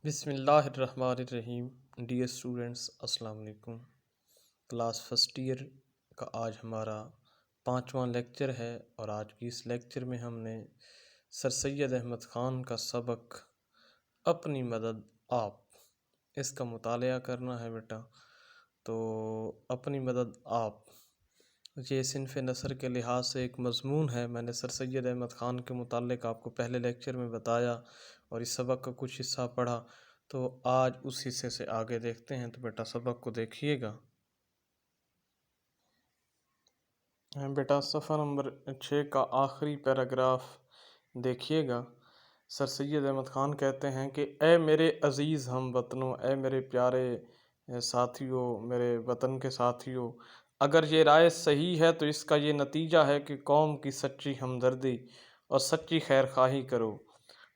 بسم اللہ الرحمن الرحیم۔ ڈیئر اسٹوڈنٹس، السلام علیکم۔ کلاس فرسٹ ایئر کا آج ہمارا 5واں لیکچر ہے، اور آج کی اس لیکچر میں ہم نے سر سید احمد خان کا سبق اپنی مدد آپ، اس کا مطالعہ کرنا ہے بیٹا۔ تو اپنی مدد آپ یہ صنف نثر کے لحاظ سے ایک مضمون ہے۔ میں نے سر سید احمد خان کے متعلق آپ کو پہلے لیکچر میں بتایا اور اس سبق کا کچھ حصہ پڑھا، تو آج اس حصے سے آگے دیکھتے ہیں۔ تو بیٹا سبق کو دیکھیے گا۔ بیٹا صفحہ نمبر 6 کا آخری پیراگراف دیکھیے گا۔ سر سید احمد خان کہتے ہیں کہ اے میرے عزیز ہم وطنوں، اے میرے پیارے ساتھیوں، میرے وطن کے ساتھیوں، اگر یہ رائے صحیح ہے تو اس کا یہ نتیجہ ہے کہ قوم کی سچی ہمدردی اور سچی خیر خواہی کرو۔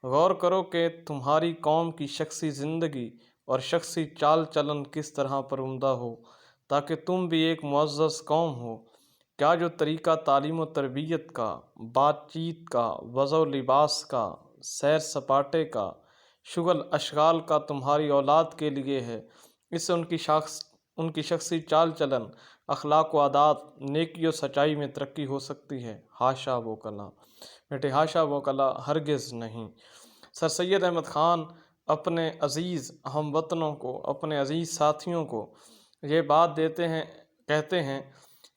غور کرو کہ تمہاری قوم کی شخصی زندگی اور شخصی چال چلن کس طرح پر عمدہ ہو، تاکہ تم بھی ایک معزز قوم ہو۔ کیا جو طریقہ تعلیم و تربیت کا، بات چیت کا، وضع و لباس کا، سیر سپاٹے کا، شغل اشغال کا تمہاری اولاد کے لیے ہے، اس سے ان کی شخصی چال چلن، اخلاق و عادات، نیکی و سچائی میں ترقی ہو سکتی ہے؟ حاشا و کلا بیٹے، حاشا و کلا، ہرگز نہیں۔ سر سید احمد خان اپنے عزیز ہم وطنوں کو، اپنے عزیز ساتھیوں کو یہ بات دیتے ہیں، کہتے ہیں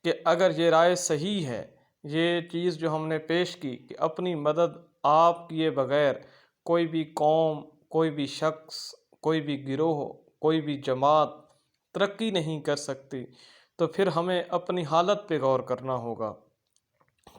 کہ اگر یہ رائے صحیح ہے، یہ چیز جو ہم نے پیش کی کہ اپنی مدد آپ کیے بغیر کوئی بھی قوم، کوئی بھی شخص، کوئی بھی گروہ، کوئی بھی جماعت ترقی نہیں کر سکتی، تو پھر ہمیں اپنی حالت پہ غور کرنا ہوگا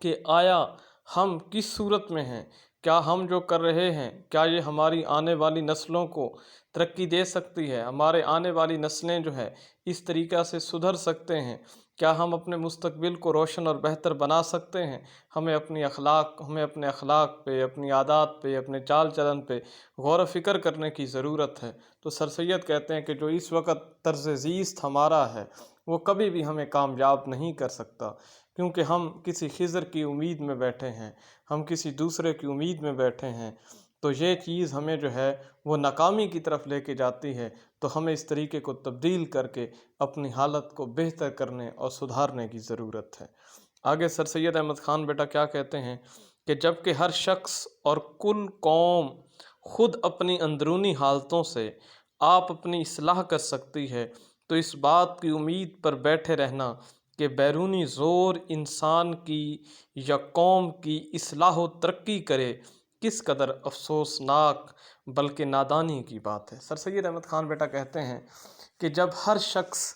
کہ آیا ہم کس صورت میں ہیں؟ کیا ہم جو کر رہے ہیں، کیا یہ ہماری آنے والی نسلوں کو ترقی دے سکتی ہے؟ ہمارے آنے والی نسلیں جو ہے اس طریقہ سے سدھر سکتے ہیں؟ کیا ہم اپنے مستقبل کو روشن اور بہتر بنا سکتے ہیں؟ ہمیں اپنے اخلاق پہ، اپنی عادات پہ، اپنے چال چلن پہ غور و فکر کرنے کی ضرورت ہے۔ تو سر سید کہتے ہیں کہ جو اس وقت طرز زیست ہمارا ہے وہ کبھی بھی ہمیں کامیاب نہیں کر سکتا، کیونکہ ہم کسی خضر کی امید میں بیٹھے ہیں، ہم کسی دوسرے کی امید میں بیٹھے ہیں، تو یہ چیز ہمیں جو ہے وہ ناکامی کی طرف لے کے جاتی ہے۔ تو ہمیں اس طریقے کو تبدیل کر کے اپنی حالت کو بہتر کرنے اور سدھارنے کی ضرورت ہے۔ آگے سر سید احمد خان بیٹا کیا کہتے ہیں کہ جب کہ ہر شخص اور کل قوم خود اپنی اندرونی حالتوں سے آپ اپنی اصلاح کر سکتی ہے، تو اس بات کی امید پر بیٹھے رہنا کہ بیرونی زور انسان کی یا قوم کی اصلاح و ترقی کرے، کس قدر افسوسناک بلکہ نادانی کی بات ہے۔ سر سید احمد خان بیٹا کہتے ہیں کہ جب ہر شخص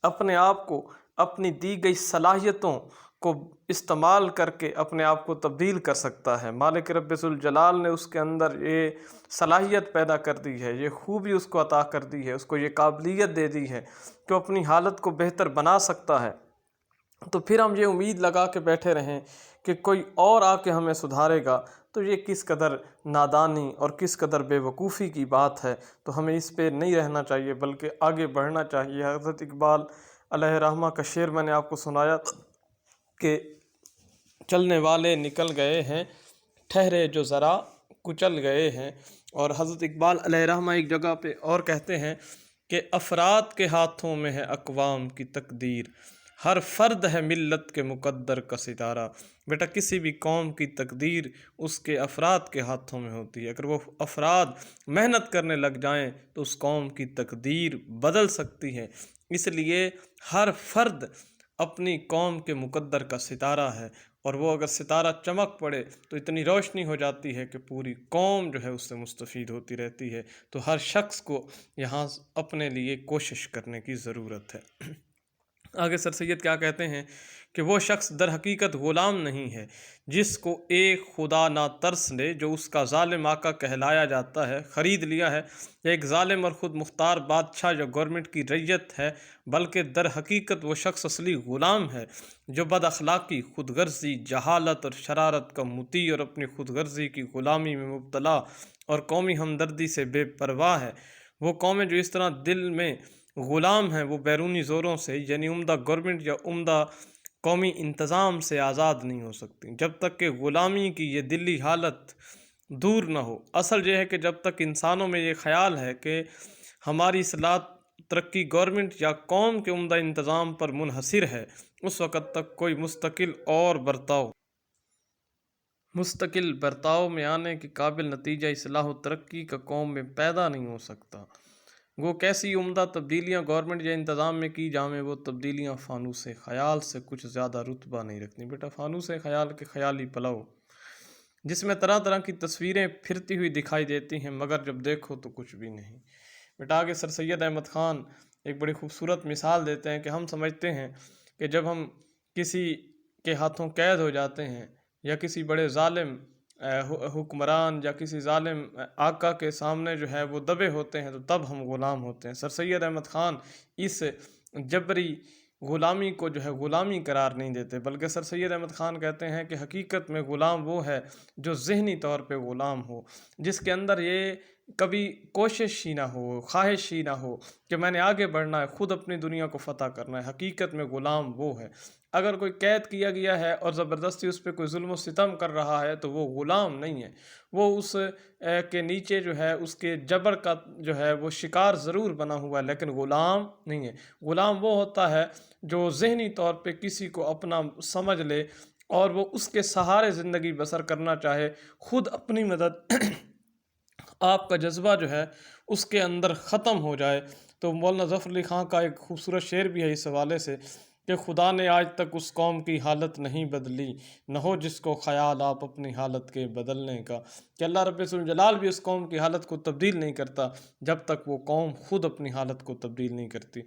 اپنے آپ کو، اپنی دی گئی صلاحیتوں کو استعمال کر کے اپنے آپ کو تبدیل کر سکتا ہے، مالک رب ذوالجلال نے اس کے اندر یہ صلاحیت پیدا کر دی ہے، یہ خوبی اس کو عطا کر دی ہے، اس کو یہ قابلیت دے دی ہے کہ وہ اپنی حالت کو بہتر بنا سکتا ہے، تو پھر ہم یہ امید لگا کے بیٹھے رہیں کہ کوئی اور آ کے ہمیں سدھارے گا، تو یہ کس قدر نادانی اور کس قدر بے وقوفی کی بات ہے۔ تو ہمیں اس پہ نہیں رہنا چاہیے بلکہ آگے بڑھنا چاہیے۔ حضرت اقبال علیہ رحمہ کا شعر میں نے آپ کو سنایا کہ چلنے والے نکل گئے ہیں، ٹھہرے جو ذرا کچل گئے ہیں۔ اور حضرت اقبال علیہ رحمہ ایک جگہ پہ اور کہتے ہیں کہ افراد کے ہاتھوں میں ہے اقوام کی تقدیر، ہر فرد ہے ملت کے مقدر کا ستارہ۔ بیٹا کسی بھی قوم کی تقدیر اس کے افراد کے ہاتھوں میں ہوتی ہے۔ اگر وہ افراد محنت کرنے لگ جائیں تو اس قوم کی تقدیر بدل سکتی ہے۔ اس لیے ہر فرد اپنی قوم کے مقدر کا ستارہ ہے، اور وہ اگر ستارہ چمک پڑے تو اتنی روشنی ہو جاتی ہے کہ پوری قوم جو ہے اس سے مستفید ہوتی رہتی ہے۔ تو ہر شخص کو یہاں اپنے لیے کوشش کرنے کی ضرورت ہے۔ آگے سر سید کیا کہتے ہیں کہ وہ شخص در حقیقت غلام نہیں ہے جس کو ایک خدا نا ترس نے، جو اس کا ظالم آقا کہلایا جاتا ہے، خرید لیا ہے، ایک ظالم اور خود مختار بادشاہ جو گورنمنٹ کی رعیت ہے، بلکہ در حقیقت وہ شخص اصلی غلام ہے جو بد اخلاقی، خود غرضی، جہالت اور شرارت کا مطیع اور اپنی خود غرضی کی غلامی میں مبتلا اور قومی ہمدردی سے بے پرواہ ہے۔ وہ قومیں جو اس طرح دل میں غلام ہیں، وہ بیرونی زوروں سے یعنی عمدہ گورنمنٹ یا عمدہ قومی انتظام سے آزاد نہیں ہو سکتی۔ جب تک کہ غلامی کی یہ دلی حالت دور نہ ہو۔ اصل یہ ہے کہ جب تک انسانوں میں یہ خیال ہے کہ ہماری اصلاح ترقی گورنمنٹ یا قوم کے عمدہ انتظام پر منحصر ہے، اس وقت تک کوئی مستقل برتاؤ میں آنے کے قابل نتیجہ اصلاح و ترقی کا قوم میں پیدا نہیں ہو سکتا۔ وہ کیسی عمدہ تبدیلیاں گورنمنٹ یا انتظام میں کی جائیں، وہ تبدیلیاں فانوس خیال سے کچھ زیادہ رتبہ نہیں رکھتی۔ بیٹا فانوس خیال کے خیالی پلاؤ جس میں طرح طرح کی تصویریں پھرتی ہوئی دکھائی دیتی ہیں، مگر جب دیکھو تو کچھ بھی نہیں۔ بیٹا آگے سر سید احمد خان ایک بڑی خوبصورت مثال دیتے ہیں کہ ہم سمجھتے ہیں کہ جب ہم کسی کے ہاتھوں قید ہو جاتے ہیں یا کسی بڑے ظالم حکمران یا کسی ظالم آقا کے سامنے جو ہے وہ دبے ہوتے ہیں تو تب ہم غلام ہوتے ہیں۔ سر سید احمد خان اس جبری غلامی کو جو ہے غلامی قرار نہیں دیتے، بلکہ سر سید احمد خان کہتے ہیں کہ حقیقت میں غلام وہ ہے جو ذہنی طور پہ غلام ہو، جس کے اندر یہ کبھی کوشش ہی نہ ہو، خواہش ہی نہ ہو کہ میں نے آگے بڑھنا ہے، خود اپنی دنیا کو فتح کرنا ہے۔ حقیقت میں غلام وہ ہے۔ اگر کوئی قید کیا گیا ہے اور زبردستی اس پہ کوئی ظلم و ستم کر رہا ہے تو وہ غلام نہیں ہے، وہ اس کے نیچے جو ہے اس کے جبر کا جو ہے وہ شکار ضرور بنا ہوا ہے، لیکن غلام نہیں ہے۔ غلام وہ ہوتا ہے جو ذہنی طور پہ کسی کو اپنا سمجھ لے اور وہ اس کے سہارے زندگی بسر کرنا چاہے، خود اپنی مدد آپ کا جذبہ جو ہے اس کے اندر ختم ہو جائے۔ تو مولانا ظفر علی خان کا ایک خوبصورت شعر بھی ہے اس حوالے سے کہ خدا نے آج تک اس قوم کی حالت نہیں بدلی، نہ ہو جس کو خیال آپ اپنی حالت کے بدلنے کا۔ کہ اللہ رب الجلال بھی اس قوم کی حالت کو تبدیل نہیں کرتا جب تک وہ قوم خود اپنی حالت کو تبدیل نہیں کرتی۔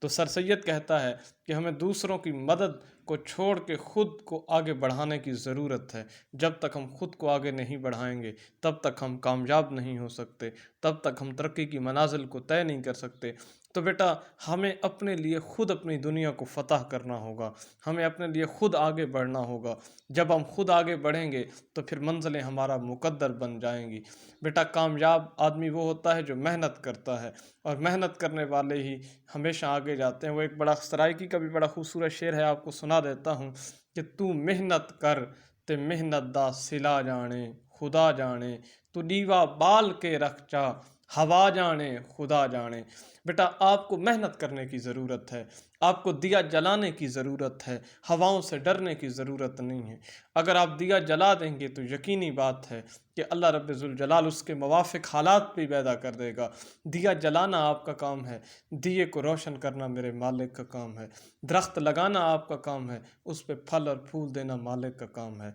تو سر سید کہتا ہے کہ ہمیں دوسروں کی مدد کو چھوڑ کے خود کو آگے بڑھانے کی ضرورت ہے۔ جب تک ہم خود کو آگے نہیں بڑھائیں گے تب تک ہم کامیاب نہیں ہو سکتے، تب تک ہم ترقی کی منازل کو طے نہیں کر سکتے۔ تو بیٹا ہمیں اپنے لیے خود اپنی دنیا کو فتح کرنا ہوگا، ہمیں اپنے لیے خود آگے بڑھنا ہوگا۔ جب ہم خود آگے بڑھیں گے تو پھر منزلیں ہمارا مقدر بن جائیں گی۔ بیٹا کامیاب آدمی وہ ہوتا ہے جو محنت کرتا ہے، اور محنت کرنے والے ہی ہمیشہ آگے جاتے ہیں۔ وہ ایک بڑا سرائکی کا بھی بڑا خوبصورت شعر ہے، آپ کو سنا دیتا ہوں کہ تو محنت کر تے محنت دا صلہ جانے خدا جانے، تو دیوا بال کے رکھ چا ہوا جانے خدا جانے۔ بیٹا آپ کو محنت کرنے کی ضرورت ہے، آپ کو دیا جلانے کی ضرورت ہے، ہواؤں سے ڈرنے کی ضرورت نہیں ہے۔ اگر آپ دیا جلا دیں گے تو یقینی بات ہے کہ اللہ رب ذوالجلال اس کے موافق حالات بھی پیدا کر دے گا۔ دیا جلانا آپ کا کام ہے، دیے کو روشن کرنا میرے مالک کا کام ہے۔ درخت لگانا آپ کا کام ہے، اس پہ پھل اور پھول دینا مالک کا کام ہے۔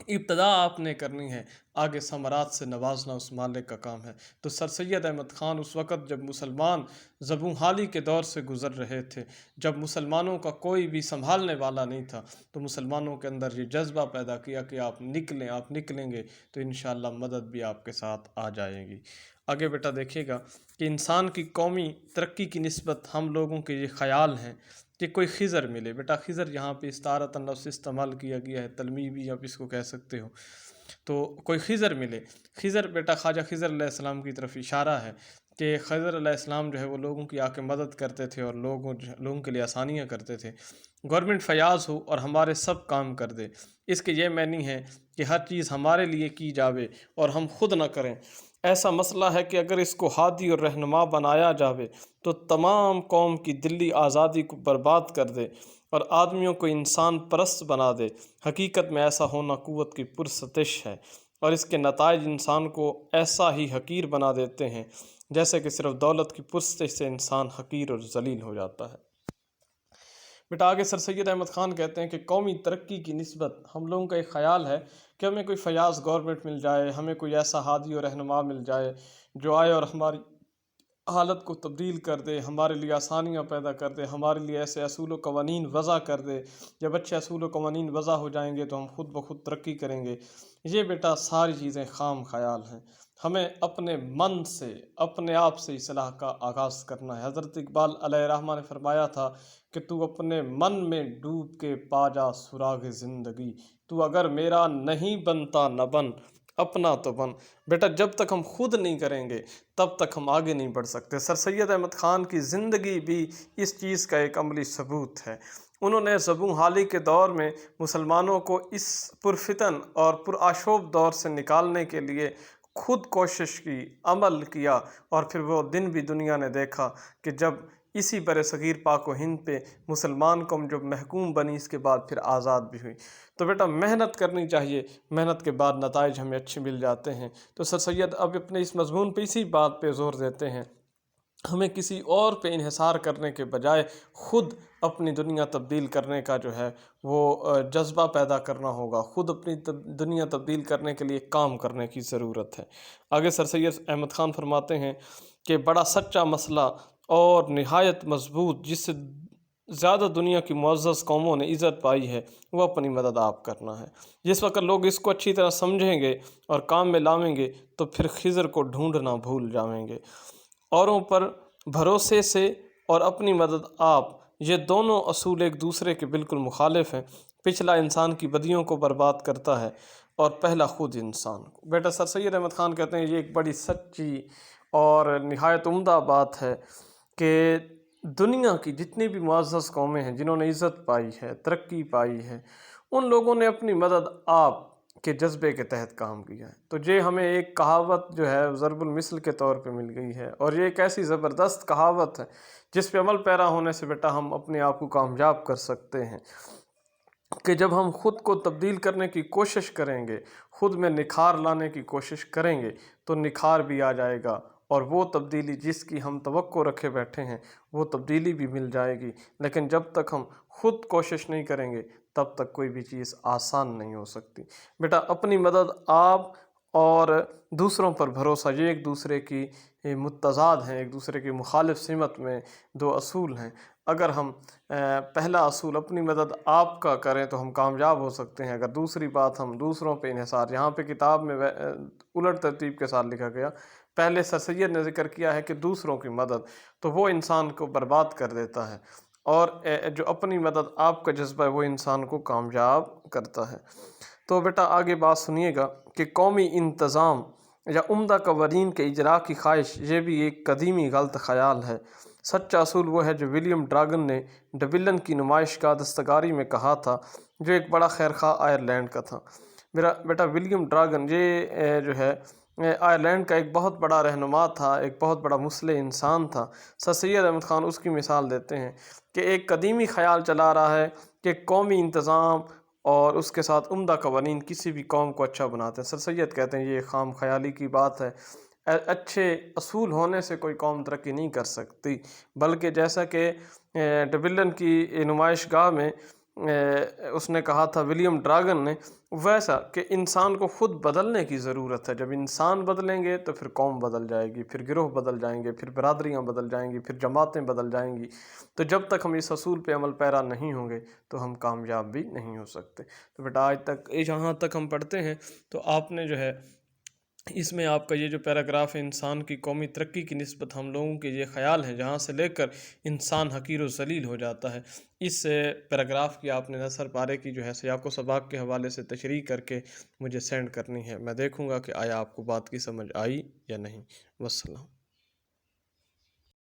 ابتدا آپ نے کرنی ہے، آگے ثمرات سے نوازنا اس مالک کا کام ہے۔ تو سر سید احمد خان اس وقت جب مسلمان زبوں حالی کے دور سے گزر رہے تھے، جب مسلمانوں کا کوئی بھی سنبھالنے والا نہیں تھا، تو مسلمانوں کے اندر یہ جذبہ پیدا کیا کہ آپ نکلیں گے تو انشاءاللہ مدد بھی آپ کے ساتھ آ جائے گی۔ آگے بیٹا دیکھیے گا کہ انسان کی قومی ترقی کی نسبت ہم لوگوں کے یہ خیال ہیں کہ کوئی خضر ملے۔ بیٹا خضر یہاں پہ استعارۃ لفظ استعمال کیا گیا ہے، تلمیبی آپ اس کو کہہ سکتے ہو۔ تو کوئی خضر ملے، خضر بیٹا خواجہ خضر علیہ السلام کی طرف اشارہ ہے کہ خضر علیہ السلام جو ہے وہ لوگوں کی آ کے مدد کرتے تھے اور لوگوں کے لیے آسانیاں کرتے تھے۔ گورنمنٹ فیاض ہو اور ہمارے سب کام کر دے، اس کے یہ معنی ہے کہ ہر چیز ہمارے لیے کی جاوے اور ہم خود نہ کریں۔ ایسا مسئلہ ہے کہ اگر اس کو ہادی اور رہنما بنایا جاوے تو تمام قوم کی دلی آزادی کو برباد کر دے اور آدمیوں کو انسان پرست بنا دے۔ حقیقت میں ایسا ہونا قوت کی پرستش ہے، اور اس کے نتائج انسان کو ایسا ہی حقیر بنا دیتے ہیں جیسے کہ صرف دولت کی پرستش سے انسان حقیر اور ذلیل ہو جاتا ہے۔ بیٹا آگے سر سید احمد خان کہتے ہیں کہ قومی ترقی کی نسبت ہم لوگوں کا ایک خیال ہے کہ ہمیں کوئی فیاض گورنمنٹ مل جائے، ہمیں کوئی ایسا ہادی اور رہنما مل جائے جو آئے اور ہماری حالت کو تبدیل کر دے، ہمارے لیے آسانیاں پیدا کر دے، ہمارے لیے ایسے اصول و قوانین وضع کر دے۔ جب اچھے اصول و قوانین وضع ہو جائیں گے تو ہم خود بخود ترقی کریں گے۔ یہ بیٹا ساری چیزیں خام خیال ہیں۔ ہمیں اپنے من سے، اپنے آپ سے اصلاح کا آغاز کرنا ہے۔ حضرت اقبال علیہ الرحمہ نے فرمایا تھا کہ تو اپنے من میں ڈوب کے پا جا سراغ زندگی، تو اگر میرا نہیں بنتا نہ بن، اپنا تو بن۔ بیٹا جب تک ہم خود نہیں کریں گے تب تک ہم آگے نہیں بڑھ سکتے۔ سر سید احمد خان کی زندگی بھی اس چیز کا ایک عملی ثبوت ہے۔ انہوں نے زبوں حالی کے دور میں مسلمانوں کو اس پرفتن اور پرآشوب دور سے نکالنے کے لیے خود کوشش کی، عمل کیا، اور پھر وہ دن بھی دنیا نے دیکھا کہ جب اسی بر صغیر پاک و ہند پہ مسلمان قوم جب محکوم بنی، اس کے بعد پھر آزاد بھی ہوئی۔ تو بیٹا محنت کرنی چاہیے، محنت کے بعد نتائج ہمیں اچھے مل جاتے ہیں۔ تو سر سید اب اپنے اس مضمون پہ اسی بات پہ زور دیتے ہیں، ہمیں کسی اور پہ انحصار کرنے کے بجائے خود اپنی دنیا تبدیل کرنے کا جو ہے وہ جذبہ پیدا کرنا ہوگا، خود اپنی دنیا تبدیل کرنے کے لیے کام کرنے کی ضرورت ہے۔ آگے سر سید احمد خان فرماتے ہیں کہ بڑا سچا مسئلہ اور نہایت مضبوط، جس سے زیادہ دنیا کی معزز قوموں نے عزت پائی ہے، وہ اپنی مدد آپ کرنا ہے۔ جس وقت لوگ اس کو اچھی طرح سمجھیں گے اور کام میں لاویں گے تو پھر خضر کو ڈھونڈنا بھول جائیں گے۔ اوروں پر بھروسے سے اور اپنی مدد آپ، یہ دونوں اصول ایک دوسرے کے بالکل مخالف ہیں۔ پچھلا انسان کی بدیوں کو برباد کرتا ہے اور پہلا خود انسان کو۔ بیٹا سر سید احمد خان کہتے ہیں یہ ایک بڑی سچی اور نہایت عمدہ بات ہے کہ دنیا کی جتنی بھی معزز قومیں ہیں جنہوں نے عزت پائی ہے، ترقی پائی ہے، ان لوگوں نے اپنی مدد آپ کے جذبے کے تحت کام کیا ہے۔ تو یہ ہمیں ایک کہاوت جو ہے ضرب المثل کے طور پہ مل گئی ہے، اور یہ ایک ایسی زبردست کہاوت ہے جس پہ عمل پیرا ہونے سے بیٹا ہم اپنے آپ کو کامیاب کر سکتے ہیں کہ جب ہم خود کو تبدیل کرنے کی کوشش کریں گے، خود میں نکھار لانے کی کوشش کریں گے تو نکھار بھی آ جائے گا، اور وہ تبدیلی جس کی ہم توقع رکھے بیٹھے ہیں وہ تبدیلی بھی مل جائے گی۔ لیکن جب تک ہم خود کوشش نہیں کریں گے تب تک کوئی بھی چیز آسان نہیں ہو سکتی۔ بیٹا اپنی مدد آپ اور دوسروں پر بھروسہ، یہ ایک دوسرے کی متضاد ہیں، ایک دوسرے کی مخالف سمت میں دو اصول ہیں۔ اگر ہم پہلا اصول اپنی مدد آپ کا کریں تو ہم کامیاب ہو سکتے ہیں۔ اگر دوسری بات ہم دوسروں پہ انحصار، یہاں پہ کتاب میں الٹ ترتیب کے ساتھ لکھا گیا، پہلے سر سید نے ذکر کیا ہے کہ دوسروں کی مدد، تو وہ انسان کو برباد کر دیتا ہے، اور جو اپنی مدد آپ کا جذبہ ہے وہ انسان کو کامیاب کرتا ہے۔ تو بیٹا آگے بات سنیے گا کہ قومی انتظام یا عمدہ قوانین کے اجراء کی خواہش، یہ بھی ایک قدیمی غلط خیال ہے۔ سچا اصول وہ ہے جو ولیم ڈراگن نے ڈبلن کی نمائش کا دستکاری میں کہا تھا، جو ایک بڑا خیرخواہ آئرلینڈ کا تھا۔ میرا بیٹا ولیم ڈراگن یہ جو ہے آئرلینڈ کا ایک بہت بڑا رہنما تھا، ایک بہت بڑا مصلح انسان تھا۔ سر سید احمد خان اس کی مثال دیتے ہیں کہ ایک قدیمی خیال چلا رہا ہے کہ قومی انتظام اور اس کے ساتھ عمدہ قوانین کسی بھی قوم کو اچھا بناتے ہیں۔ سر سید کہتے ہیں یہ خام خیالی کی بات ہے، اچھے اصول ہونے سے کوئی قوم ترقی نہیں کر سکتی، بلکہ جیسا کہ ڈبلن کی نمائش گاہ میں اس نے کہا تھا ولیم ڈراگن نے، ویسا کہ انسان کو خود بدلنے کی ضرورت ہے۔ جب انسان بدلیں گے تو پھر قوم بدل جائے گی، پھر گروہ بدل جائیں گے، پھر برادریاں بدل جائیں گی، پھر جماعتیں بدل جائیں گی۔ تو جب تک ہم اس اصول پہ عمل پیرا نہیں ہوں گے تو ہم کامیاب بھی نہیں ہو سکتے۔ تو بیٹا آج تک جہاں تک ہم پڑھتے ہیں تو آپ نے جو ہے اس میں آپ کا یہ جو پیراگراف ہے انسان کی قومی ترقی کی نسبت ہم لوگوں کے یہ خیال ہے جہاں سے لے کر انسان حقیر و ذلیل ہو جاتا ہے، اس پیراگراف کی آپ نے نثر پارے کی جو ہے سیاق و سباق کے حوالے سے تشریح کر کے مجھے سینڈ کرنی ہے۔ میں دیکھوں گا کہ آیا آپ کو بات کی سمجھ آئی یا نہیں۔ والسلام۔